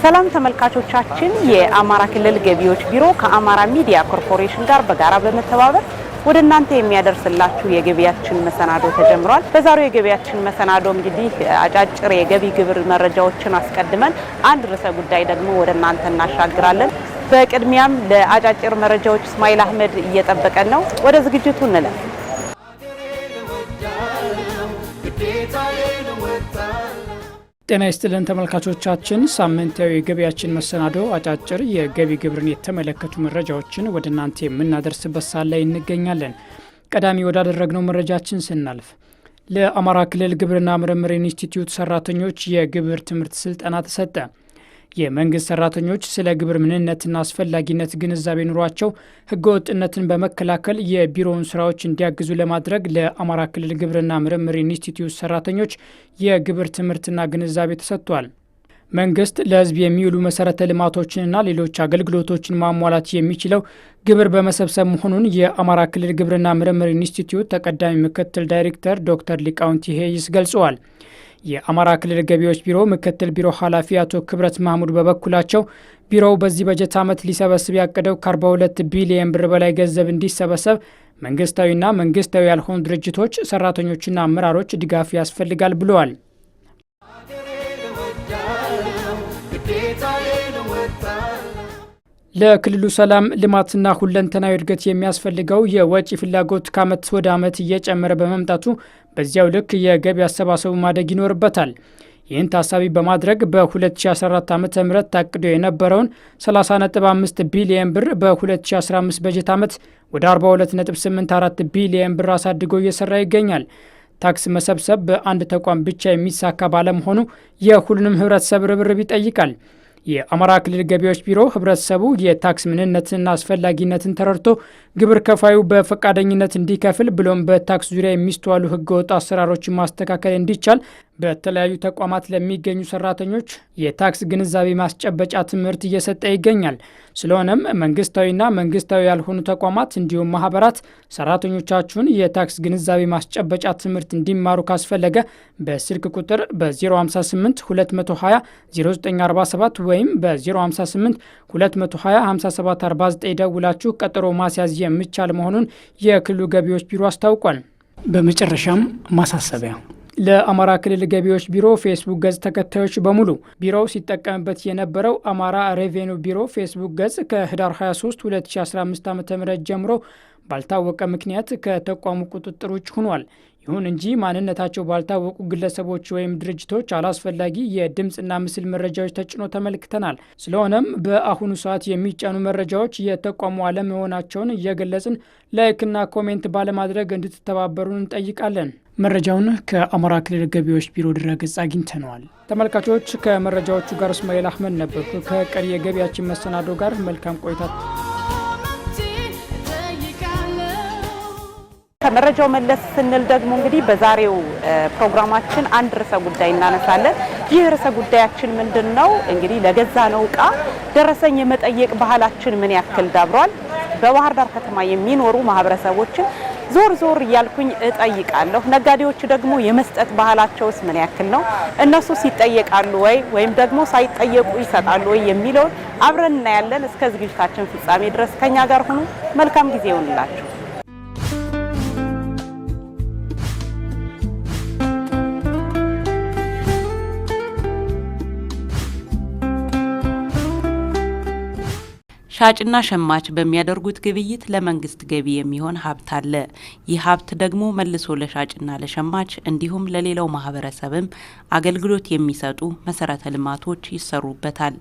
ሰላም ተመልካቾቻችን የአማራ ክልል ገቢዎች ቢሮ ከአማራ ሚዲያ ኮርፖሬሽን ጋር በጋራ በመተባበር ወደ እናንተ የሚያደርስላችሁ የገቢያችን መሰናዶ ተጀምሯል። በዛሬው የገቢያችን መሰናዶ እንግዲህ አጫጭር የገቢ ግብር መረጃዎችን አስቀድመን አንድ ርዕሰ ጉዳይ ደግሞ ወደ እናንተ እናሻግራለን። በቅድሚያም ለአጫጭር መረጃዎች እስማኤል አህመድ እየጠበቀን ነው። ወደ ዝግጅቱ እንለፍ። ጤና ይስጥልን ተመልካቾቻችን፣ ሳምንታዊ የገቢያችን መሰናዶ አጫጭር የገቢ ግብርን የተመለከቱ መረጃዎችን ወደ እናንተ የምናደርስበት ሰዓት ላይ እንገኛለን። ቀዳሚ ወዳደረግነው መረጃችን ስናልፍ ለአማራ ክልል ግብርና ምርምር ኢንስቲትዩት ሰራተኞች የግብር ትምህርት ስልጠና ተሰጠ። የመንግስት ሰራተኞች ስለ ግብር ምንነትና አስፈላጊነት ግንዛቤ ኑሯቸው ህገወጥነትን በመከላከል የቢሮውን ስራዎች እንዲያግዙ ለማድረግ ለአማራ ክልል ግብርና ምርምር ኢንስቲትዩት ሰራተኞች የግብር ትምህርትና ግንዛቤ ተሰጥቷል። መንግስት ለህዝብ የሚውሉ መሰረተ ልማቶችንና ሌሎች አገልግሎቶችን ማሟላት የሚችለው ግብር በመሰብሰብ መሆኑን የአማራ ክልል ግብርና ምርምር ኢንስቲትዩት ተቀዳሚ ምክትል ዳይሬክተር ዶክተር ሊቃውንት ይሄይስ ገልጸዋል። የአማራ ክልል ገቢዎች ቢሮ ምክትል ቢሮ ኃላፊ አቶ ክብረት ማህሙድ በበኩላቸው ቢሮው በዚህ በጀት ዓመት ሊሰበስብ ያቀደው ከ42 ቢሊዮን ብር በላይ ገንዘብ እንዲሰበሰብ መንግስታዊና መንግስታዊ ያልሆኑ ድርጅቶች፣ ሰራተኞችና አመራሮች ድጋፍ ያስፈልጋል ብለዋል። ለክልሉ ሰላም ልማትና ሁለንተናዊ እድገት የሚያስፈልገው የወጪ ፍላጎት ከዓመት ወደ ዓመት እየጨመረ በመምጣቱ በዚያው ልክ የገቢ አሰባሰቡ ማደግ ይኖርበታል። ይህን ታሳቢ በማድረግ በ2014 ዓ.ም ታቅዶ የነበረውን 30.5 ቢሊዮን ብር በ2015 በጀት ዓመት ወደ 42.84 ቢሊዮን ብር አሳድጎ እየሰራ ይገኛል። ታክስ መሰብሰብ በአንድ ተቋም ብቻ የሚሳካ ባለመሆኑ የሁሉንም ህብረተሰብ ርብርብ ይጠይቃል። የአማራ ክልል ገቢዎች ቢሮ ህብረተሰቡ የታክስ ምንነትንና አስፈላጊነትን ተረድቶ ግብር ከፋዩ በፈቃደኝነት እንዲከፍል ብሎም በታክስ ዙሪያ የሚስተዋሉ ህገወጥ አሰራሮችን ማስተካከል እንዲቻል በተለያዩ ተቋማት ለሚገኙ ሰራተኞች የታክስ ግንዛቤ ማስጨበጫ ትምህርት እየሰጠ ይገኛል። ስለሆነም መንግስታዊና መንግስታዊ ያልሆኑ ተቋማት እንዲሁም ማህበራት ሰራተኞቻችሁን የታክስ ግንዛቤ ማስጨበጫ ትምህርት እንዲማሩ ካስፈለገ በስልክ ቁጥር በ058 220 0947 ወይም በ058 220 5749 ደውላችሁ ቀጠሮ ማስያዝ የሚቻል መሆኑን የክልሉ ገቢዎች ቢሮ አስታውቋል። በመጨረሻም ማሳሰቢያ ለአማራ ክልል ገቢዎች ቢሮ ፌስቡክ ገጽ ተከታዮች በሙሉ ቢሮው ሲጠቀምበት የነበረው አማራ ሬቬኒው ቢሮ ፌስቡክ ገጽ ከህዳር 23 2015 ዓ.ም ጀምሮ ባልታወቀ ምክንያት ከተቋሙ ቁጥጥር ውጭ ሆኗል። ይሁን እንጂ ማንነታቸው ባልታወቁ ግለሰቦች ወይም ድርጅቶች አላስፈላጊ የድምፅና ምስል መረጃዎች ተጭኖ ተመልክተናል። ስለሆነም በአሁኑ ሰዓት የሚጫኑ መረጃዎች የተቋሙ አለመሆናቸውን እየገለጽን ላይክና ኮሜንት ባለማድረግ እንድትተባበሩን እንጠይቃለን። መረጃውን ከአማራ ክልል ገቢዎች ቢሮ ድረገጽ አግኝተነዋል። ተመልካቾች ከመረጃዎቹ ጋር እስማኤል አህመድ ነበርኩ። ከቀሪ የገቢያችን መሰናዶ ጋር መልካም ቆይታ። ከመረጃው መለስ ስንል ደግሞ እንግዲህ በዛሬው ፕሮግራማችን አንድ ርዕሰ ጉዳይ እናነሳለን። ይህ ርዕሰ ጉዳያችን ምንድነው? እንግዲህ ለገዛነው ዕቃ ደረሰኝ የመጠየቅ ባህላችን ምን ያክል ዳብሯል? በባህር ዳር ከተማ የሚኖሩ ማህበረሰቦችን ዞር ዞር እያልኩኝ እጠይቃለሁ። ነጋዴዎች ደግሞ የመስጠት ባህላቸውስ ምን ያክል ነው? እነሱስ ይጠየቃሉ ወይም ደግሞ ሳይጠየቁ ይሰጣሉ ወይ የሚለውን አብረን እናያለን። እስከ ዝግጅታችን ፍጻሜ ድረስ ከኛ ጋር ሁኑ። መልካም ጊዜ ይሁንላችሁ። ሻጭና ሸማች በሚያደርጉት ግብይት ለመንግስት ገቢ የሚሆን ሀብት አለ። ይህ ሀብት ደግሞ መልሶ ለሻጭና ለሸማች እንዲሁም ለሌላው ማህበረሰብም አገልግሎት የሚሰጡ መሰረተ ልማቶች ይሰሩበታል።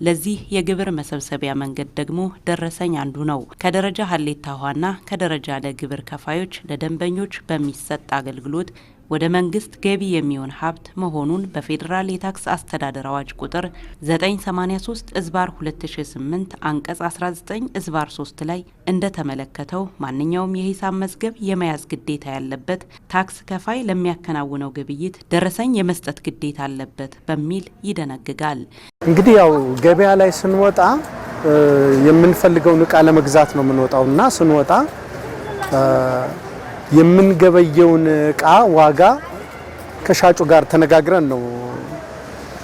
ለዚህ የግብር መሰብሰቢያ መንገድ ደግሞ ደረሰኝ አንዱ ነው። ከደረጃ ሀሌታ ውሃና ከደረጃ ለግብር ከፋዮች ለደንበኞች በሚሰጥ አገልግሎት ወደ መንግስት ገቢ የሚሆን ሀብት መሆኑን በፌዴራል የታክስ አስተዳደር አዋጅ ቁጥር 983/2008 አንቀጽ 19/3 ላይ እንደተመለከተው ማንኛውም የሂሳብ መዝገብ የመያዝ ግዴታ ያለበት ታክስ ከፋይ ለሚያከናውነው ግብይት ደረሰኝ የመስጠት ግዴታ አለበት በሚል ይደነግጋል። እንግዲህ ያው ገበያ ላይ ስንወጣ የምንፈልገውን ዕቃ ለመግዛት ነው የምንወጣውና ስንወጣ የምንገበየውን ዕቃ ዋጋ ከሻጩ ጋር ተነጋግረን ነው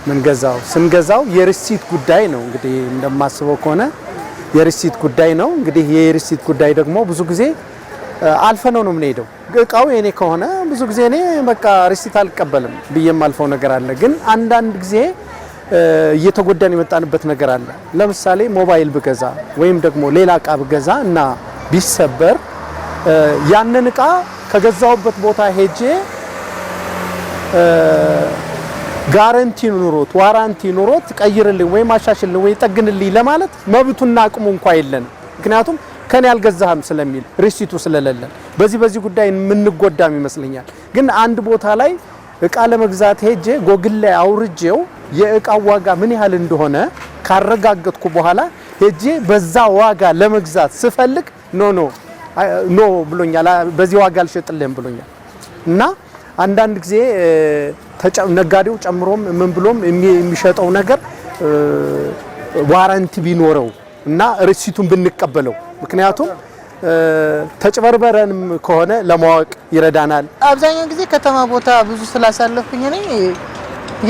ምንገዛው ስንገዛው የሪሲት ጉዳይ ነው። እንግዲህ እንደማስበው ከሆነ የሪሲት ጉዳይ ነው። እንግዲህ የሪሲት ጉዳይ ደግሞ ብዙ ጊዜ አልፈነው ነው የምንሄደው። እቃው የኔ ከሆነ ብዙ ጊዜ እኔ በቃ ሪሲት አልቀበልም ብዬም አልፈው ነገር አለ። ግን አንዳንድ ጊዜ እየተጎዳን የመጣንበት ነገር አለ። ለምሳሌ ሞባይል ብገዛ ወይም ደግሞ ሌላ እቃ ብገዛ እና ቢሰበር ያንን እቃ ከገዛውበት ቦታ ሄጄ ጋራንቲ ኑሮት ዋራንቲ ኑሮት ቀይርልኝ ወይ ማሻሽልኝ ወይ ጠግንልኝ ለማለት መብቱና አቅሙ እንኳን የለን። ምክንያቱም ከኔ ያልገዛህም ስለሚል ሪሲቱ ስለሌለን በዚህ ጉዳይ የምንጎዳም ይመስለኛል። ግን አንድ ቦታ ላይ እቃ ለመግዛት ሄጄ ጎግል ላይ አውርጄው የእቃው ዋጋ ምን ያህል እንደሆነ ካረጋገጥኩ በኋላ ሄጄ በዛ ዋጋ ለመግዛት ስፈልግ ኖ ብሎኛል፣ በዚህ ዋጋ አልሸጥልህም ብሎኛል። እና አንዳንድ ጊዜ ነጋዴው ጨምሮም ምን ብሎም የሚሸጠው ነገር ዋራንቲ ቢኖረው እና ሪሲቱን ብንቀበለው፣ ምክንያቱም ተጭበርበረንም ከሆነ ለማወቅ ይረዳናል። አብዛኛው ጊዜ ከተማ ቦታ ብዙ ስላሳለፍኩኝ እኔ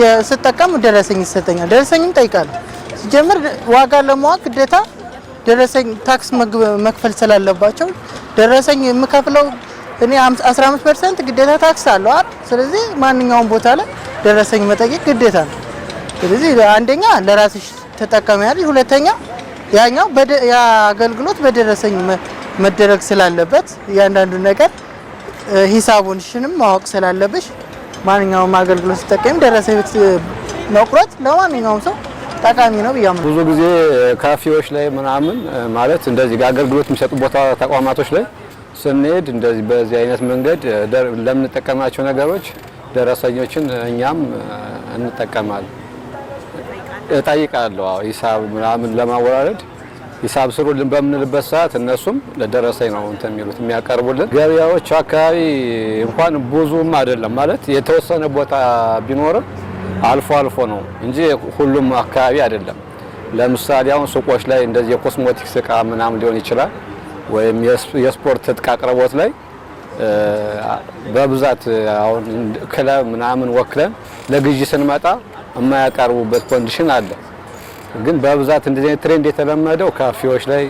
የስጠቀም ደረሰኝ ይሰጠኛል። ደረሰኝም ጠይቃለሁ። ሲጀምር ዋጋ ለማወቅ ግዴታ ደረሰኝ ታክስ መክፈል ስላለባቸው ደረሰኝ የምከፍለው እኔ 15% ግዴታ ታክስ አለው አይደል? ስለዚህ ማንኛውም ቦታ ላይ ደረሰኝ መጠየቅ ግዴታ ነው። ስለዚህ አንደኛ ለራስሽ ተጠቃሚያለሽ፣ ሁለተኛ ያኛው የአገልግሎት በደረሰኝ መደረግ ስላለበት እያንዳንዱ ነገር ሂሳቡንሽንም ማወቅ ስላለብሽ ማንኛውም አገልግሎት ሲጠቀም ደረሰኝ መቁረጥ ለማንኛውም ሰው ጠቃሚ ነው ብያምነው። ብዙ ጊዜ ካፌዎች ላይ ምናምን ማለት እንደዚህ አገልግሎት የሚሰጡ ቦታ ተቋማቶች ላይ ስንሄድ እንደዚህ በዚህ አይነት መንገድ ለምንጠቀማቸው ነገሮች ደረሰኞችን እኛም እንጠቀማለን። እጠይቃለሁ። ሂሳብ ምናምን ለማወራረድ ሂሳብ ስሩልን በምንልበት ሰዓት እነሱም ለደረሰኝ ነው እንትን የሚሉት የሚያቀርቡልን። ገበያዎች አካባቢ እንኳን ብዙም አይደለም ማለት የተወሰነ ቦታ ቢኖርም አልፎ አልፎ ነው እንጂ ሁሉም አካባቢ አይደለም። ለምሳሌ አሁን ሱቆች ላይ እንደዚህ የኮስሞቲክስ እቃ ምናምን ሊሆን ይችላል ወይም የስፖርት እቃ አቅርቦት ላይ በብዛት አሁን ክለብ ምናምን ወክለን ለግዢ ስንመጣ የማያቀርቡበት ኮንዲሽን አለ። ግን በብዛት እንደዚህ አይነት ትሬንድ የተለመደው ካፌዎች ላይ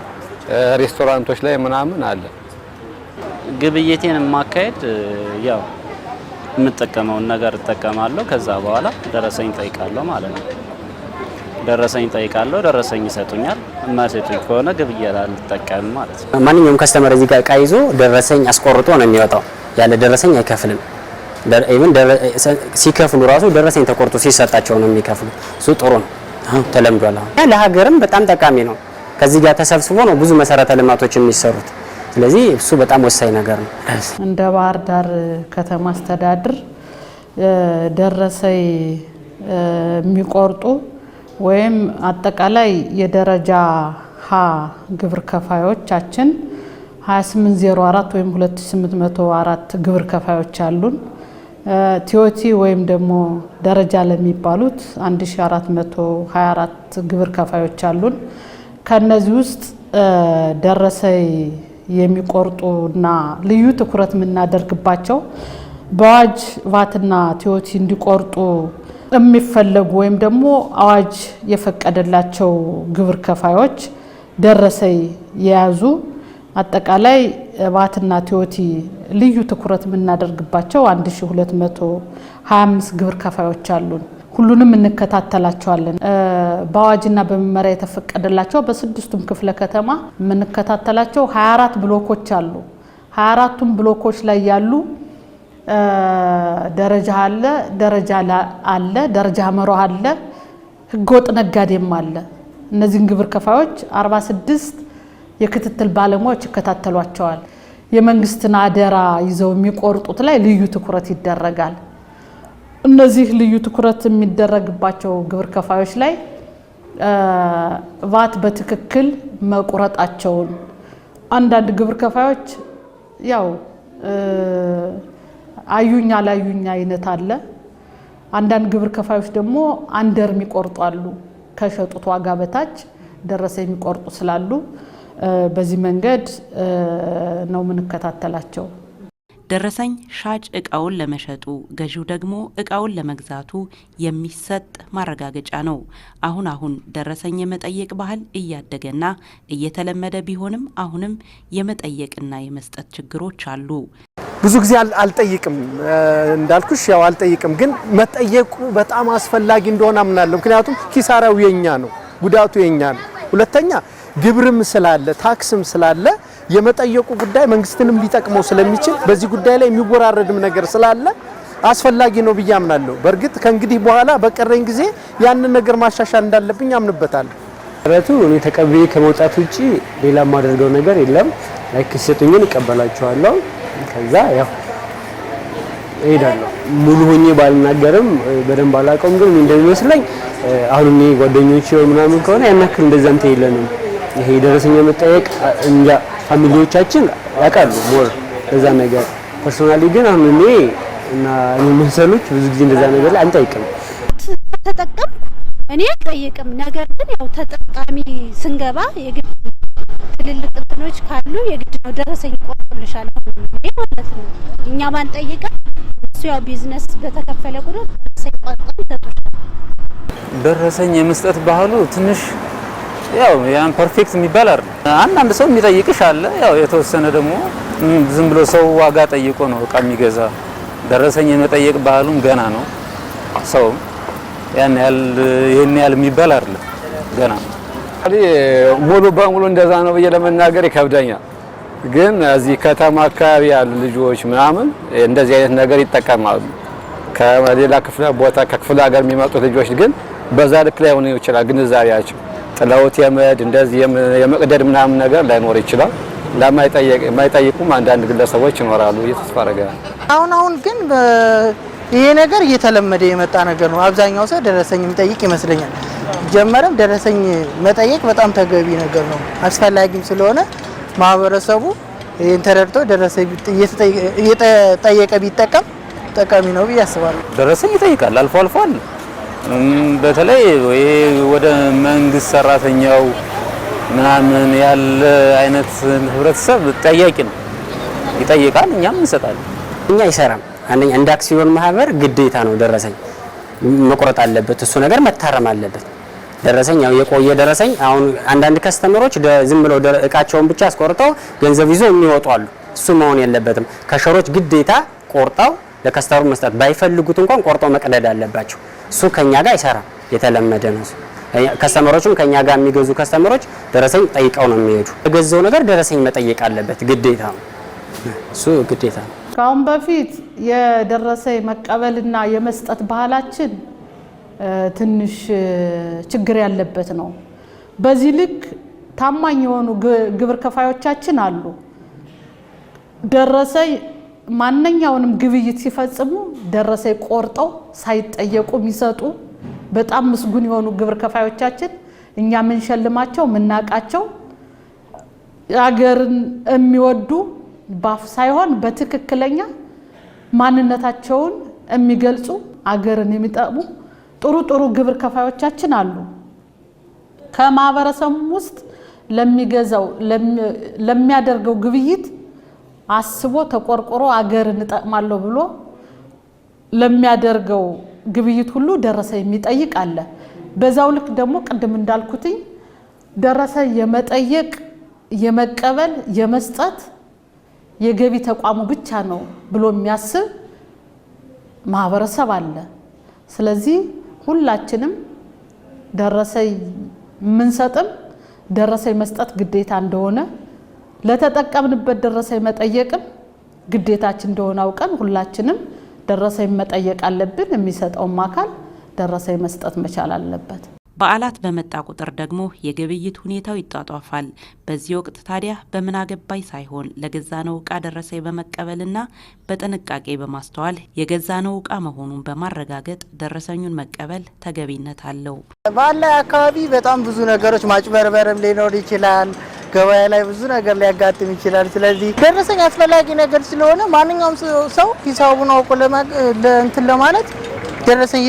ሬስቶራንቶች ላይ ምናምን አለ። ግብይቴን ማካሄድ ያው የምጠቀመውን ነገር እጠቀማለሁ። ከዛ በኋላ ደረሰኝ ጠይቃለሁ ማለት ነው። ደረሰኝ ጠይቃለሁ፣ ደረሰኝ ይሰጡኛል። የማይሰጡኝ ከሆነ ግብይት አልጠቀምም ማለት ነው። ማንኛውም ከስተመር እዚህ ጋር እቃ ይዞ ደረሰኝ አስቆርጦ ነው የሚወጣው። ያለ ደረሰኝ አይከፍልም። ኢቭን ሲከፍሉ ራሱ ደረሰኝ ተቆርጦ ሲሰጣቸው ነው የሚከፍሉ። እሱ ጥሩ ነው፣ ተለምዷል። አሁን ለሀገርም በጣም ጠቃሚ ነው። ከዚህ ጋር ተሰብስቦ ነው ብዙ መሰረተ ልማቶች የሚሰሩት። ስለዚህ እሱ በጣም ወሳኝ ነገር ነው። እንደ ባህር ዳር ከተማ አስተዳደር ደረሰኝ የሚቆርጡ ወይም አጠቃላይ የደረጃ ሀ ግብር ከፋዮቻችን 2804 ወይም 2804 ግብር ከፋዮች አሉን። ቲዮቲ ወይም ደግሞ ደረጃ ለሚባሉት 1424 ግብር ከፋዮች አሉን። ከነዚህ ውስጥ ደረሰኝ የሚቆርጡና ልዩ ትኩረት የምናደርግባቸው በአዋጅ ቫትና ቲዮቲ እንዲቆርጡ የሚፈለጉ ወይም ደግሞ አዋጅ የፈቀደላቸው ግብር ከፋዮች ደረሰኝ የያዙ አጠቃላይ ቫትና ቲዮቲ ልዩ ትኩረት የምናደርግባቸው 1225 ግብር ከፋዮች አሉን። ሁሉንም እንከታተላቸዋለን። በአዋጅና በመመሪያ የተፈቀደላቸው በስድስቱም ክፍለ ከተማ የምንከታተላቸው 24 ብሎኮች አሉ። 24ቱም ብሎኮች ላይ ያሉ ደረጃ አለ፣ ደረጃ አለ፣ ደረጃ መሮህ አለ፣ ህገወጥ ነጋዴም አለ። እነዚህን ግብር ከፋዮች 46 የክትትል ባለሙያዎች ይከታተሏቸዋል። የመንግስትን አደራ ይዘው የሚቆርጡት ላይ ልዩ ትኩረት ይደረጋል። እነዚህ ልዩ ትኩረት የሚደረግባቸው ግብር ከፋዮች ላይ ቫት በትክክል መቁረጣቸውን አንዳንድ ግብር ከፋዮች ያው አዩኛ ላዩኛ አይነት አለ። አንዳንድ ግብር ከፋዮች ደግሞ አንደር የሚቆርጡ አሉ። ከሸጡት ዋጋ በታች ደረሰኝ የሚቆርጡ ስላሉ በዚህ መንገድ ነው የምንከታተላቸው። ደረሰኝ ሻጭ እቃውን ለመሸጡ ገዢው ደግሞ እቃውን ለመግዛቱ የሚሰጥ ማረጋገጫ ነው። አሁን ደረሰኝ የመጠየቅ ባህል እያደገና እየተለመደ ቢሆንም አሁንም የመጠየቅና የመስጠት ችግሮች አሉ። ብዙ ጊዜ አልጠይቅም እንዳልኩሽ ያው አልጠይቅም፣ ግን መጠየቁ በጣም አስፈላጊ እንደሆነ አምናለሁ። ምክንያቱም ኪሳራው የኛ ነው፣ ጉዳቱ የኛ ነው። ሁለተኛ ግብርም ስላለ ታክስም ስላለ የመጠየቁ ጉዳይ መንግስትንም ሊጠቅመው ስለሚችል በዚህ ጉዳይ ላይ የሚወራረድም ነገር ስላለ አስፈላጊ ነው ብዬ አምናለሁ። በእርግጥ ከእንግዲህ በኋላ በቀረኝ ጊዜ ያንን ነገር ማሻሻል እንዳለብኝ አምንበታለሁ። ረቱ እኔ ተቀብዬ ከመውጣት ውጪ ሌላ ማደርገው ነገር የለም። ላይክ ሲሰጡኝን እቀበላቸዋለሁ። ከዛ ያው እሄዳለሁ። ሙሉ ሆኜ ባልናገርም በደንብ አላውቀውም፣ ግን እንደሚመስለኝ አሁን እኔ ጓደኞቼ ምናምን ከሆነ ያን ያክል እንደዛ እንትን የለንም። ይሄ ደረሰኝ መጠየቅ እንጃ ፋሚሊዎቻችን ያውቃሉ ሞር ለዛ ነገር። ፐርሶናሊ ግን አሁን እኔ እና እኔ መሰሎች ብዙ ጊዜ እንደዛ ነገር ላይ አንጠይቅም። ተጠቀም እኔ አልጠይቅም። ነገር ግን ያው ተጠቃሚ ስንገባ የግድ ትልልቅ እንትኖች ካሉ የግድ ነው ደረሰኝ ቆርጦልሻል ማለት ነው። እኛ ባንጠይቅም እሱ ያው ቢዝነስ በተከፈለ ቁጥር ደረሰኝ ቆርጠው ይሰጡሻል። ደረሰኝ የመስጠት ባህሉ ትንሽ ያው ያን ፐርፌክት የሚባል አይደል። አንዳንድ ሰው የሚጠይቅሽ አለ። ያው የተወሰነ ደግሞ ዝም ብሎ ሰው ዋጋ ጠይቆ ነው እቃ የሚገዛ። ደረሰኝ የመጠየቅ ባህሉም ገና ነው። ሰው ያን ያህል የሚባል አይደል፣ ገና ነው። ሙሉ በሙሉ እንደዛ ነው ብዬ ለመናገር ይከብደኛል። ግን እዚህ ከተማ አካባቢ ያሉ ልጆች ምናምን እንደዚህ አይነት ነገር ይጠቀማሉ። ከሌላ ክፍለ ቦታ ከክፍለ ሀገር የሚመጡ ልጆች ግን በዛ ልክ ላይ ሆነ ይችላል ግንዛቤያቸው ጥለውት የመድ እንደዚህ የመቅደድ ምናምን ነገር ላይኖር ይችላል። ለማይጠይቁም አንዳንድ ግለሰቦች ይኖራሉ። እየተስፋ አደርጋለሁ። አሁን ግን ይሄ ነገር እየተለመደ የመጣ ነገር ነው። አብዛኛው ሰው ደረሰኝ የሚጠይቅ ይመስለኛል። ጀመረም ደረሰኝ መጠየቅ በጣም ተገቢ ነገር ነው፣ አስፈላጊም ስለሆነ ማህበረሰቡ ይሄን ተረድቶ ደረሰኝ እየጠየቀ ቢጠቀም ጠቃሚ ነው ብዬ አስባለሁ። ደረሰኝ ይጠይቃል አልፎ አልፎ አለ። በተለይ ወደ መንግስት ሰራተኛው ምናምን ያለ አይነት ህብረተሰብ ጠያቂ ነው፣ ይጠይቃል፣ እኛም እንሰጣለን። እኛ አይሰራም። አንደኛ እንደ አክሲዮን ማህበር ግዴታ ነው ደረሰኝ መቆረጥ አለበት። እሱ ነገር መታረም አለበት። ደረሰኝ ያው የቆየ ደረሰኝ አሁን አንዳንድ ከስተመሮች ዝም ብለው እቃቸውን ብቻ አስቆርጠው ገንዘብ ይዘው የሚወጡ አሉ። እሱ መሆን የለበትም። ከሸሮች ግዴታ ቆርጠው ለከስተመሩ መስጠት ባይፈልጉት እንኳን ቆርጠው መቅደድ አለባቸው። እሱ ከኛ ጋር አይሰራም፣ የተለመደ ነው። ከስተመሮችም ከኛ ጋር የሚገዙ ከስተመሮች ደረሰኝ ጠይቀው ነው የሚሄዱ። የገዛው ነገር ደረሰኝ መጠየቅ አለበት፣ ግዴታ ነው። እሱ ግዴታ ነው። ካሁን በፊት የደረሰኝ መቀበልና የመስጠት ባህላችን ትንሽ ችግር ያለበት ነው። በዚህ ልክ ታማኝ የሆኑ ግብር ከፋዮቻችን አሉ። ደረሰኝ ማንኛውንም ግብይት ሲፈጽሙ ደረሰኝ ቆርጠው ሳይጠየቁ የሚሰጡ በጣም ምስጉን የሆኑ ግብር ከፋዮቻችን እኛ ምንሸልማቸው ምናቃቸው ሀገርን የሚወዱ ባፍ ሳይሆን በትክክለኛ ማንነታቸውን የሚገልጹ ሀገርን የሚጠቅሙ ጥሩ ግብር ከፋዮቻችን አሉ። ከማህበረሰቡ ውስጥ ለሚገዛው ለሚያደርገው ግብይት አስቦ ተቆርቆሮ ሀገርን እጠቅማለሁ ብሎ ለሚያደርገው ግብይት ሁሉ ደረሰኝ የሚጠይቅ አለ። በዛው ልክ ደግሞ ቅድም እንዳልኩትኝ ደረሰኝ የመጠየቅ የመቀበል የመስጠት የገቢ ተቋሙ ብቻ ነው ብሎ የሚያስብ ማህበረሰብ አለ። ስለዚህ ሁላችንም ደረሰኝ ምንሰጥም ደረሰኝ መስጠት ግዴታ እንደሆነ ለተጠቀምንበት ደረሰኝ መጠየቅም ግዴታችን እንደሆነ አውቀን ሁላችንም ደረሰኝ መጠየቅ አለብን። የሚሰጠውም አካል ደረሰኝ መስጠት መቻል አለበት። በዓላት በመጣ ቁጥር ደግሞ የግብይት ሁኔታው ይጧጧፋል። በዚህ ወቅት ታዲያ በምን አገባይ ሳይሆን ለገዛነው ዕቃ ደረሰኝ በመቀበልና በጥንቃቄ በማስተዋል የገዛነው ዕቃ መሆኑን በማረጋገጥ ደረሰኙን መቀበል ተገቢነት አለው። በዓል ላይ አካባቢ በጣም ብዙ ነገሮች ማጭበርበርም ሊኖር ይችላል። ገበያ ላይ ብዙ ነገር ሊያጋጥም ይችላል። ስለዚህ ደረሰኝ አስፈላጊ ነገር ስለሆነ ማንኛውም ሰው ሂሳቡን አውቆ ለእንትን ለማለት ደረሰኝ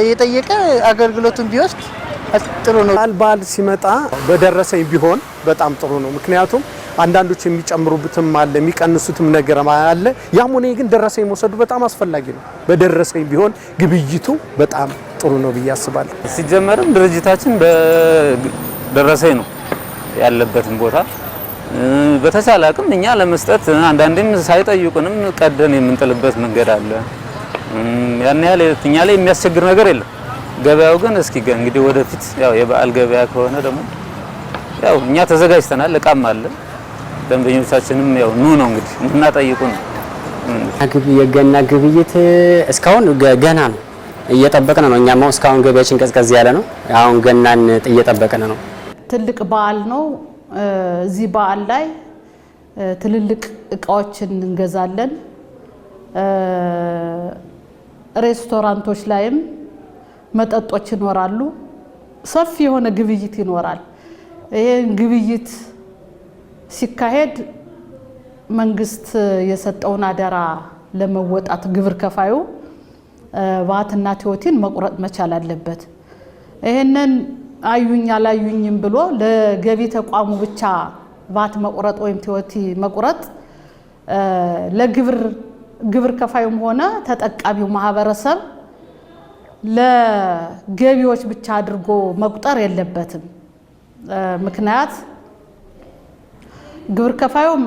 የጠየቀ አገልግሎቱን ቢወስድ ጥሩ ነው። በዓል ሲመጣ በደረሰኝ ቢሆን በጣም ጥሩ ነው። ምክንያቱም አንዳንዶች የሚጨምሩበትም አለ የሚቀንሱትም ነገር አለ። ያም ሆነ ግን ደረሰኝ መውሰዱ በጣም አስፈላጊ ነው። በደረሰኝ ቢሆን ግብይቱ በጣም ጥሩ ነው ብዬ አስባለሁ። ሲጀመርም ድርጅታችን በደረሰኝ ነው ያለበትን ቦታ በተቻለ አቅም እኛ ለመስጠት አንዳንዴም ሳይጠይቁንም ቀደን የምንጥልበት መንገድ አለ። ያን ያህል እኛ ላይ የሚያስቸግር ነገር የለም። ገበያው ግን እስኪ እንግዲህ ወደፊት ያው የበዓል ገበያ ከሆነ ደግሞ ያው እኛ ተዘጋጅተናል፣ እቃም አለ። ደንበኞቻችንም ያው ኑ ነው እንግዲህ እና ጠይቁ ነው። የገና ግብይት እስካሁን ገና ነው፣ እየጠበቅን ነው። እኛም እስካሁን ገበያችን ቀዝቀዝ ያለ ነው። አሁን ገናን እየጠበቅን ነው። ትልቅ በዓል ነው። እዚህ በዓል ላይ ትልልቅ እቃዎችን እንገዛለን። ሬስቶራንቶች ላይም መጠጦች ይኖራሉ። ሰፊ የሆነ ግብይት ይኖራል። ይሄን ግብይት ሲካሄድ መንግስት የሰጠውን አደራ ለመወጣት ግብር ከፋዩ ቫትና ቲኦቲን መቁረጥ መቻል አለበት። ይሄንን አዩኝ አላዩኝም ብሎ ለገቢ ተቋሙ ብቻ ቫት መቁረጥ ወይም ቲኦቲ መቁረጥ ለግብር ከፋዩም ሆነ ተጠቃሚው ማህበረሰብ ለገቢዎች ብቻ አድርጎ መቁጠር የለበትም። ምክንያት ግብር ከፋዩም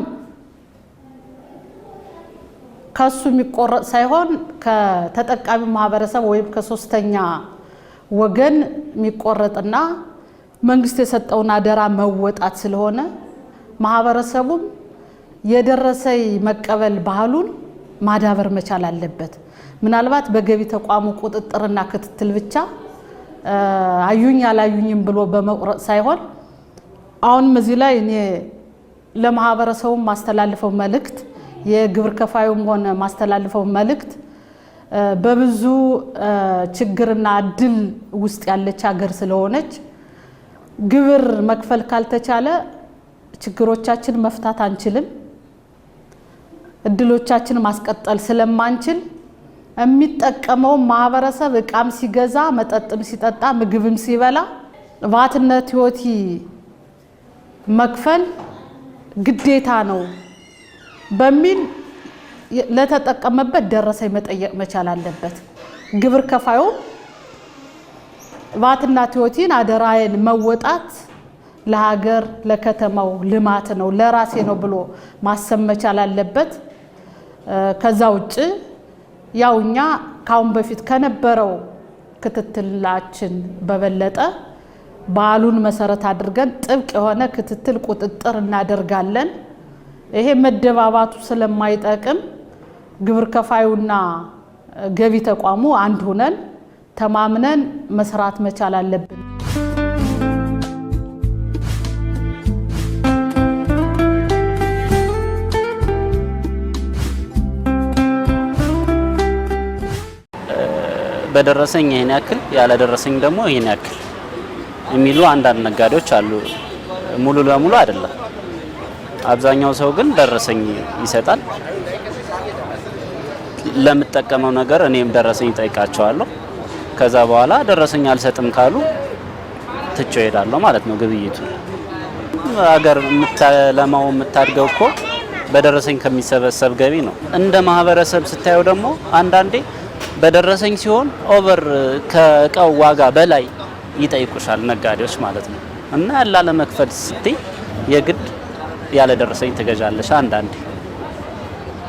ከሱ የሚቆረጥ ሳይሆን ከተጠቃሚው ማህበረሰብ ወይም ከሶስተኛ ወገን የሚቆረጥና መንግስት የሰጠውን አደራ መወጣት ስለሆነ ማህበረሰቡም የደረሰኝ መቀበል ባህሉን ማዳበር መቻል አለበት። ምናልባት በገቢ ተቋሙ ቁጥጥርና ክትትል ብቻ አዩኝ አላዩኝም ብሎ በመቁረጥ ሳይሆን አሁን እዚህ ላይ እኔ ለማህበረሰቡ ማስተላልፈው መልእክት የግብር ከፋዩም ሆነ ማስተላልፈው መልእክት በብዙ ችግርና እድል ውስጥ ያለች ሀገር ስለሆነች ግብር መክፈል ካልተቻለ ችግሮቻችን መፍታት አንችልም፣ እድሎቻችን ማስቀጠል ስለማንችል የሚጠቀመው ማህበረሰብ እቃም ሲገዛ መጠጥም ሲጠጣ ምግብም ሲበላ ቫትና ቲኦቲ መክፈል ግዴታ ነው በሚል ለተጠቀመበት ደረሰኝ መጠየቅ መቻል አለበት። ግብር ከፋዩ ቫትና ቲኦቲን አደራዬን መወጣት ለሀገር ለከተማው ልማት ነው ለራሴ ነው ብሎ ማሰብ መቻል አለበት። ከዛ ውጭ ያው እኛ ካሁን በፊት ከነበረው ክትትላችን በበለጠ በዓሉን መሰረት አድርገን ጥብቅ የሆነ ክትትል ቁጥጥር እናደርጋለን። ይሄ መደባባቱ ስለማይጠቅም ግብር ከፋዩና ገቢ ተቋሙ አንድ ሆነን ተማምነን መስራት መቻል አለብን። በደረሰኝ ይሄን ያክል ያለ ደረሰኝ ደግሞ ይሄን ያክል የሚሉ አንዳንድ ነጋዴዎች አሉ። ሙሉ ለሙሉ አይደለም። አብዛኛው ሰው ግን ደረሰኝ ይሰጣል። ለምጠቀመው ነገር እኔም ደረሰኝ ጠይቃቸዋለሁ። ከዛ በኋላ ደረሰኝ አልሰጥም ካሉ ትቼው እሄዳለሁ ማለት ነው። ግብይቱ ሀገር ለማው የምታድገው እኮ በደረሰኝ ከሚሰበሰብ ገቢ ነው። እንደ ማህበረሰብ ስታየው ደግሞ አንዳንዴ በደረሰኝ ሲሆን ኦቨር ከእቃው ዋጋ በላይ ይጠይቁሻል ነጋዴዎች ማለት ነው። እና ያለ መክፈል ስትይ የግድ ያለ ደረሰኝ ትገዣለሽ። አንዳንዴ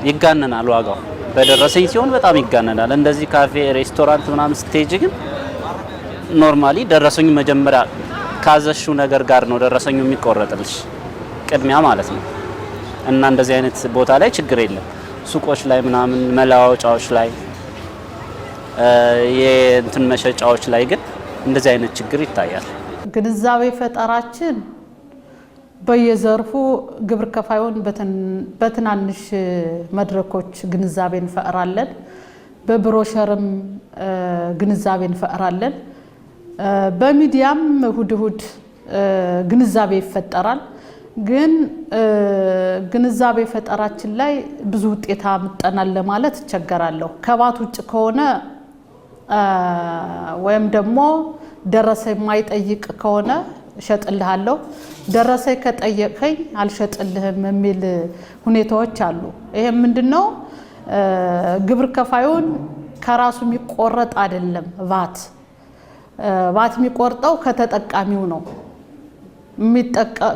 ይጋነናል ዋጋው። በደረሰኝ ሲሆን በጣም ይጋነናል። እንደዚህ ካፌ፣ ሬስቶራንት ምናምን ስትሄጂ ግን ኖርማሊ ደረሰኝ መጀመሪያ ካዘሽው ነገር ጋር ነው ደረሰኙ የሚቆረጥልሽ ቅድሚያ ማለት ነው። እና እንደዚህ አይነት ቦታ ላይ ችግር የለም። ሱቆች ላይ ምናምን መለዋወጫዎች ላይ የእንትን መሸጫዎች ላይ ግን እንደዚህ አይነት ችግር ይታያል። ግንዛቤ ፈጠራችን በየዘርፉ ግብር ከፋዩን በትናንሽ መድረኮች ግንዛቤ እንፈጥራለን። በብሮሸርም ግንዛቤ እንፈጥራለን። በሚዲያም እሁድ ግንዛቤ ይፈጠራል። ግን ግንዛቤ ፈጠራችን ላይ ብዙ ውጤት አምጠናል ለማለት እቸገራለሁ። ከባት ውጭ ከሆነ ወይም ደግሞ ደረሰኝ የማይጠይቅ ከሆነ እሸጥልሃለሁ፣ ደረሰኝ ከጠየቀኝ አልሸጥልህም የሚል ሁኔታዎች አሉ። ይሄ ምንድነው? ግብር ከፋዩን ከራሱ የሚቆረጥ አይደለም። ቫት የሚቆርጠው ከተጠቃሚው ነው።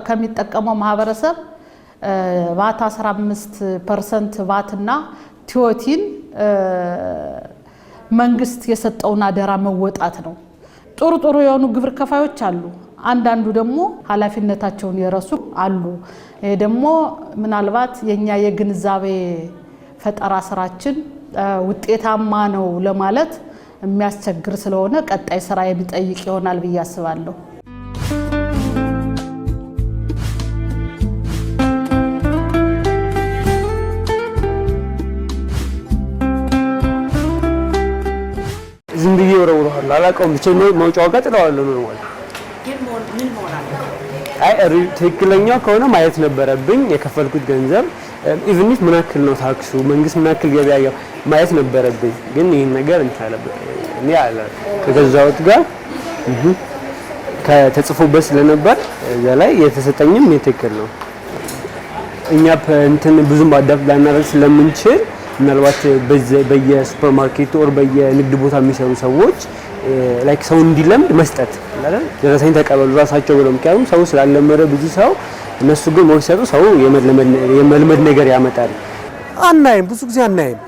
ከሚጠቀመው ማህበረሰብ ቫት 15% ቫት እና ቲዮቲን መንግስት የሰጠውን አደራ መወጣት ነው። ጥሩ የሆኑ ግብር ከፋዮች አሉ። አንዳንዱ ደግሞ ኃላፊነታቸውን የረሱ አሉ። ይሄ ደግሞ ምናልባት የኛ የግንዛቤ ፈጠራ ስራችን ውጤታማ ነው ለማለት የሚያስቸግር ስለሆነ ቀጣይ ስራ የሚጠይቅ ይሆናል ብዬ አስባለሁ። ዝም ብዬ ወረውረዋለሁ። አላውቀውም ብቻ መውጫው ጋር ጥለዋለሁ ነው ማለት። አይ ትክክለኛው ከሆነ ማየት ነበረብኝ። የከፈልኩት ገንዘብ ኢቭኒት ምን ያክል ነው ታክሱ፣ መንግስት ምን ያክል ገበያ ያው ማየት ነበረብኝ። ግን ይሄን ነገር እንታለበት እኔ አለ ከገዛሁት ጋር ከተጽፎበት ስለነበር እዛ ላይ የተሰጠኝም ትክክል ነው። እኛ እንትን ብዙም አዳፕት ላናደርግ ስለምንችል ምናልባት በየሱፐር ማርኬት ወር በየንግድ ቦታ የሚሰሩ ሰዎች ላይክ ሰው እንዲለምድ መስጠት አይደል? ደረሰኝ ተቀበሉ ራሳቸው ብለው ምክንያቱም ሰው ስላለመደ ብዙ ሰው እነሱ ግን ወይሰጡ ሰው የመልመድ ነገር ያመጣል። አናይም፣ ብዙ ጊዜ አናይም፣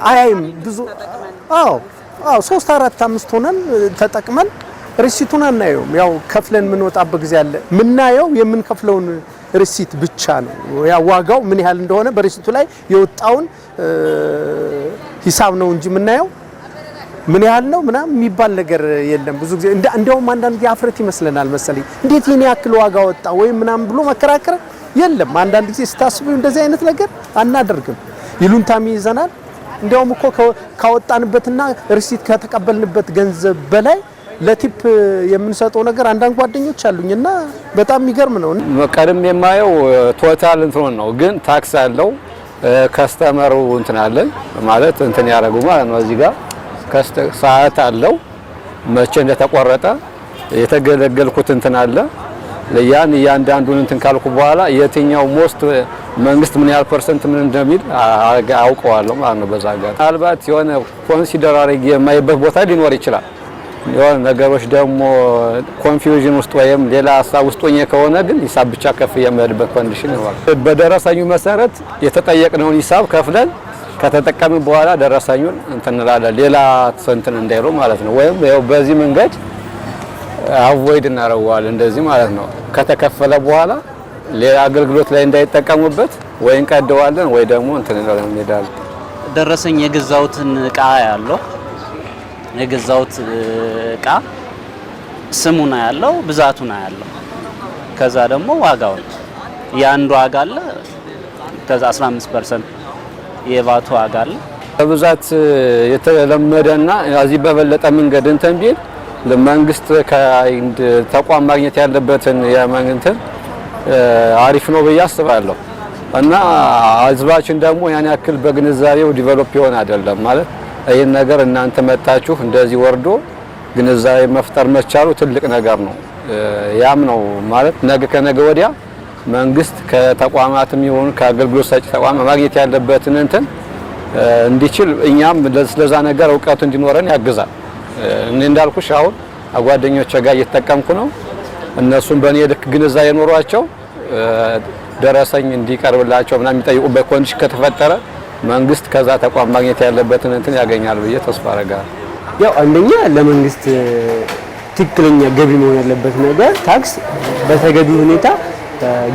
አያይም ብዙ 3 4 5 ሆነን ተጠቅመን ሪሲቱን አናየውም። ያው ከፍለን ምን ወጣበት ጊዜ አለ። ምናየው የምንከፍለውን ሪሲት ብቻ ነው። ያ ዋጋው ምን ያህል እንደሆነ በሪሲቱ ላይ የወጣውን ሂሳብ ነው እንጂ ምናየው ምን ያህል ነው ምናምን የሚባል ነገር የለም። ብዙ ጊዜ እንደውም አንዳንድ ያፍረት ይመስለናል መሰለኝ እንዴት የኔ ያክል ዋጋ ወጣ ወይ ምናምን ብሎ መከራከር የለም። አንዳንድ ጊዜ ስታስቡ እንደዚህ አይነት ነገር አናደርግም። ይሉንታም ይዘናል። እንደውም እኮ ካወጣንበትና ሪሲት ከተቀበልንበት ገንዘብ በላይ ለቲፕ የምንሰጠው ነገር አንዳንድ ጓደኞች አሉኝና በጣም የሚገርም ነው። ቀደም የማየው ቶታል እንትን ነው፣ ግን ታክስ አለው ከስተመሩ እንትን አለን ማለት እንትን ያደርጉ ማለት ነው። እዚህ ጋር ሰዓት አለው መቼ እንደተቆረጠ የተገለገልኩት እንትን አለ። ለያን እያንዳንዱን እንትን ካልኩ በኋላ የትኛው ሞስት መንግስት ምን ያህል ፐርሰንት ምን እንደሚል አውቀዋለሁ ማለት ነው። በዛ ጋር ምናልባት የሆነ ኮንሲደር አድርጌ የማይበት ቦታ ሊኖር ይችላል። የሆነ ነገሮች ደግሞ ኮንፊውዥን ውስጥ ወይም ሌላ ሀሳብ ውስጥ ሆኜ ከሆነ ግን ሂሳብ ብቻ ከፍ የማይልበት ኮንዲሽን ይኖራል። በደረሰኙ መሰረት የተጠየቅነውን ሂሳብ ከፍለን ከተጠቀምን በኋላ ደረሰኙን እንትን እንላለን። ሌላ እንትን እንዳይለው ማለት ነው። ወይም ያው በዚህ መንገድ አቮይድ እናደርገዋለን እንደዚህ ማለት ነው። ከተከፈለ በኋላ ሌላ አገልግሎት ላይ እንዳይጠቀሙበት ወይ እንቀደዋለን ወይ ደግሞ እንትን እንላለን። ደረሰኝ የገዛውትን እቃ ያለው የገዛውት እቃ ስሙና ያለው ብዛቱና ያለው ከዛ ደግሞ ዋጋውን ያንዱ ዋጋ አለ። ከዛ 15% የቫቱ ዋጋ አለ። በብዛት የተለመደና እዚህ በበለጠ መንገድ እንትን ቢል ለመንግስት ከአንድ ተቋም ማግኘት ያለበትን የመንግስትን አሪፍ ነው ብዬ አስባለሁ። እና ህዝባችን ደግሞ ያን ያክል በግንዛቤው ዲቨሎፕ ይሆን አይደለም ማለት ይሄን ነገር እናንተ መጣችሁ እንደዚህ ወርዶ ግንዛቤ መፍጠር መቻሉ ትልቅ ነገር ነው። ያም ነው ማለት ነገ ከነገ ወዲያ መንግስት ከተቋማትም ይሁን ከአገልግሎት ሰጪ ተቋም ማግኘት ያለበትን እንትን እንዲችል እኛም ለዛ ነገር እውቀቱ እንዲኖረን ያግዛል። እኔ እንዳልኩሽ አሁን ጓደኞቼ ጋር እየተጠቀምኩ ነው። እነሱም በእኔ ልክ ግንዛቤ ኖሯቸው ደረሰኝ እንዲቀርብላቸው ምናምን የሚጠይቁበት ኮንዲሽን ከተፈጠረ መንግስት ከዛ ተቋም ማግኘት ያለበትን እንትን ያገኛል ብዬ ተስፋ አደርጋለሁ። ያው አንደኛ ለመንግስት ትክክለኛ ገቢ መሆን ያለበት ነገር ታክስ በተገቢ ሁኔታ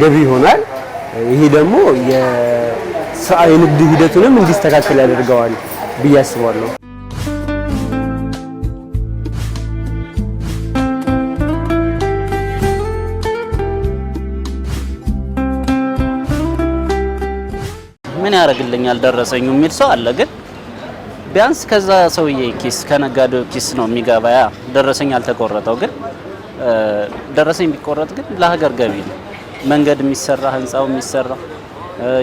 ገቢ ይሆናል። ይሄ ደግሞ የንግድ ሂደቱንም እንዲስተካከል ያደርገዋል ብዬ አስባለሁ። ምን ያደርግልኛል ደረሰኙ የሚል ሰው አለ። ግን ቢያንስ ከዛ ሰውዬ ኪስ ከነጋዴው ኪስ ነው የሚገባ። ያ ደረሰኝ አልተቆረጠው፣ ግን ደረሰኝ ቢቆረጥ ግን ለሀገር ገቢ ነው። መንገድ የሚሰራ ህንጻው የሚሰራ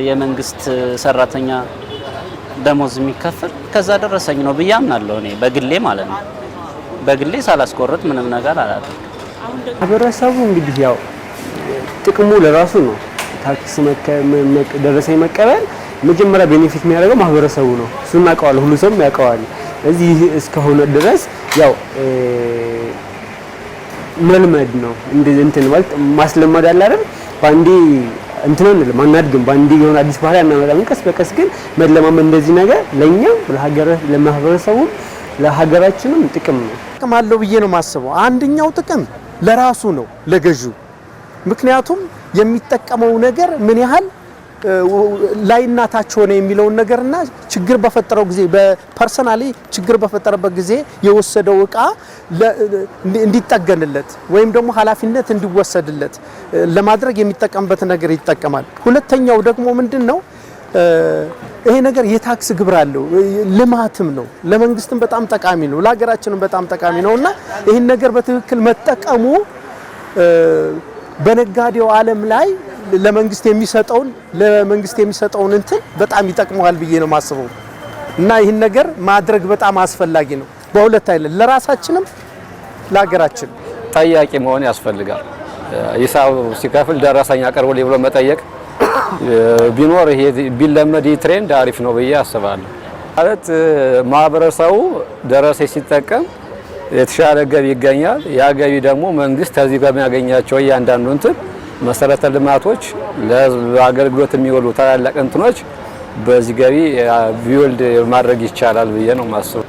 የመንግስት ሰራተኛ ደሞዝ የሚከፈል ከዛ ደረሰኝ ነው ብዬ አምናለሁ። እኔ በግሌ ማለት ነው። በግሌ ሳላስቆርጥ ምንም ነገር አላደርግም። ማህበረሰቡ እንግዲህ ያው ጥቅሙ ለራሱ ነው። ታክስ ደረሰኝ መቀበል መጀመሪያ ቤኔፊት የሚያደርገው ማህበረሰቡ ነው። እሱን እናውቀዋለን፣ ሁሉ ሰው ያውቀዋል። እዚህ እስከሆነ ድረስ ያው መልመድ ነው። እንትን ማለት ማስለመድ አለ አይደል? ባንዴ እንትን ነው ማናድግም፣ ባንዴ የሆነ አዲስ ባህል እናመጣለን። ቀስ በቀስ ግን መለማመድ እንደዚህ ነገር ለኛም ለማህበረሰቡ ለሀገራችንም ጥቅም ነው። ጥቅም አለው ብዬ ነው የማስበው። አንደኛው ጥቅም ለራሱ ነው ለገዢው። ምክንያቱም የሚጠቀመው ነገር ምን ያህል ላይና ታች ሆነ የሚለውን ነገርና ችግር በፈጠረው ጊዜ በፐርሰናሊ ችግር በፈጠረበት ጊዜ የወሰደው እቃ እንዲጠገንለት ወይም ደግሞ ኃላፊነት እንዲወሰድለት ለማድረግ የሚጠቀምበት ነገር ይጠቀማል። ሁለተኛው ደግሞ ምንድነው ይሄ ነገር የታክስ ግብር አለው፣ ልማትም ነው፣ ለመንግስትም በጣም ጠቃሚ ነው፣ ለሀገራችንም በጣም ጠቃሚ ነውና ይሄን ነገር በትክክል መጠቀሙ በነጋዴው ዓለም ላይ ለመንግስት የሚሰጠውን እንትን በጣም ይጠቅመዋል ብዬ ነው ማስበው እና ይሄን ነገር ማድረግ በጣም አስፈላጊ ነው። በሁለት አይደለም፣ ለራሳችንም ለሀገራችን ጠያቂ መሆን ያስፈልጋል። ሂሳብ ሲከፍል ደረሰኝ አቅርቡልኝ ብሎ መጠየቅ ቢኖር ይሄ ቢለመድ ትሬንድ አሪፍ ነው ብዬ አስባለሁ። ማለት ማህበረሰቡ ደረሰኝ ሲጠቀም የተሻለ ገቢ ይገኛል። ያ ገቢ ደግሞ መንግስት ከዚህ በሚያገኛቸው እያንዳንዱ እንትን መሰረተ ልማቶች ለህዝብ አገልግሎት የሚውሉ ታላላቅ እንትኖች በዚህ ገቢ ቢውልድ ማድረግ ይቻላል ብዬ ነው ማስበው።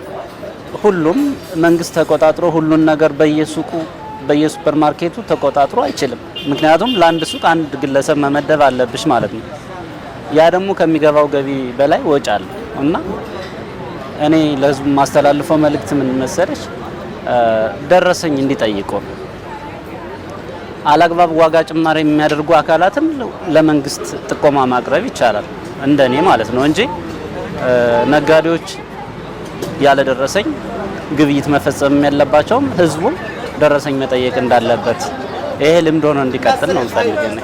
ሁሉም መንግስት ተቆጣጥሮ ሁሉን ነገር በየሱቁ በየሱፐርማርኬቱ ተቆጣጥሮ አይችልም። ምክንያቱም ለአንድ ሱቅ አንድ ግለሰብ መመደብ አለብሽ ማለት ነው። ያ ደግሞ ከሚገባው ገቢ በላይ ወጪ አለ እና እኔ ለህዝቡ ማስተላልፈው መልእክት ምን መሰለሽ፣ ደረሰኝ እንዲጠይቁ አላግባብ ዋጋ ጭማሪ የሚያደርጉ አካላትን ለመንግስት ጥቆማ ማቅረብ ይቻላል እንደኔ ማለት ነው እንጂ ነጋዴዎች ያለ ደረሰኝ ግብይት መፈጸም ያለባቸውም ህዝቡ ደረሰኝ መጠየቅ እንዳለበት ይሄ ልምድ ሆኖ እንዲቀጥል ነው ፈልገን።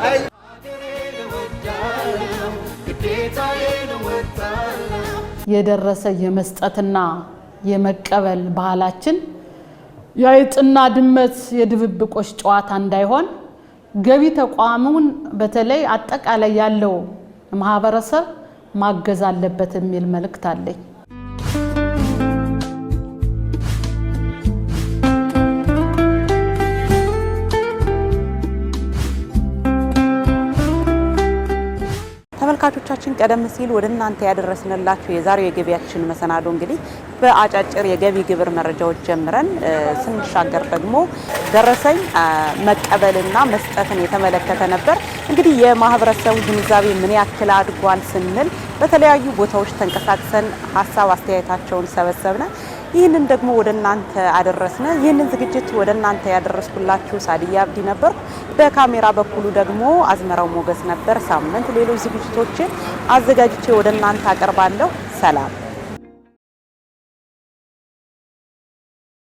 የደረሰ የመስጠትና የመቀበል ባህላችን የአይጥና ድመት የድብብቆሽ ጨዋታ እንዳይሆን ገቢ ተቋሙን በተለይ አጠቃላይ ያለው ማህበረሰብ ማገዝ አለበት የሚል መልእክት አለኝ። ተመልካቾቻችን ቀደም ሲል ወደ እናንተ ያደረስንላችሁ የዛሬው የገቢያችን መሰናዶ እንግዲህ በአጫጭር የገቢ ግብር መረጃዎች ጀምረን ስንሻገር ደግሞ ደረሰኝ መቀበልና መስጠትን የተመለከተ ነበር። እንግዲህ የማህበረሰቡ ግንዛቤ ምን ያክል አድጓል ስንል በተለያዩ ቦታዎች ተንቀሳቅሰን ሀሳብ አስተያየታቸውን ሰበሰብነ። ይህንን ደግሞ ወደ እናንተ አደረስነ። ይህንን ዝግጅት ወደ እናንተ ያደረስኩላችሁ ሳዲያ አብዲ ነበር። በካሜራ በኩሉ ደግሞ አዝመራው ሞገስ ነበር። ሳምንት ሌሎች ዝግጅቶችን አዘጋጅቼ ወደ እናንተ አቀርባለሁ። ሰላም።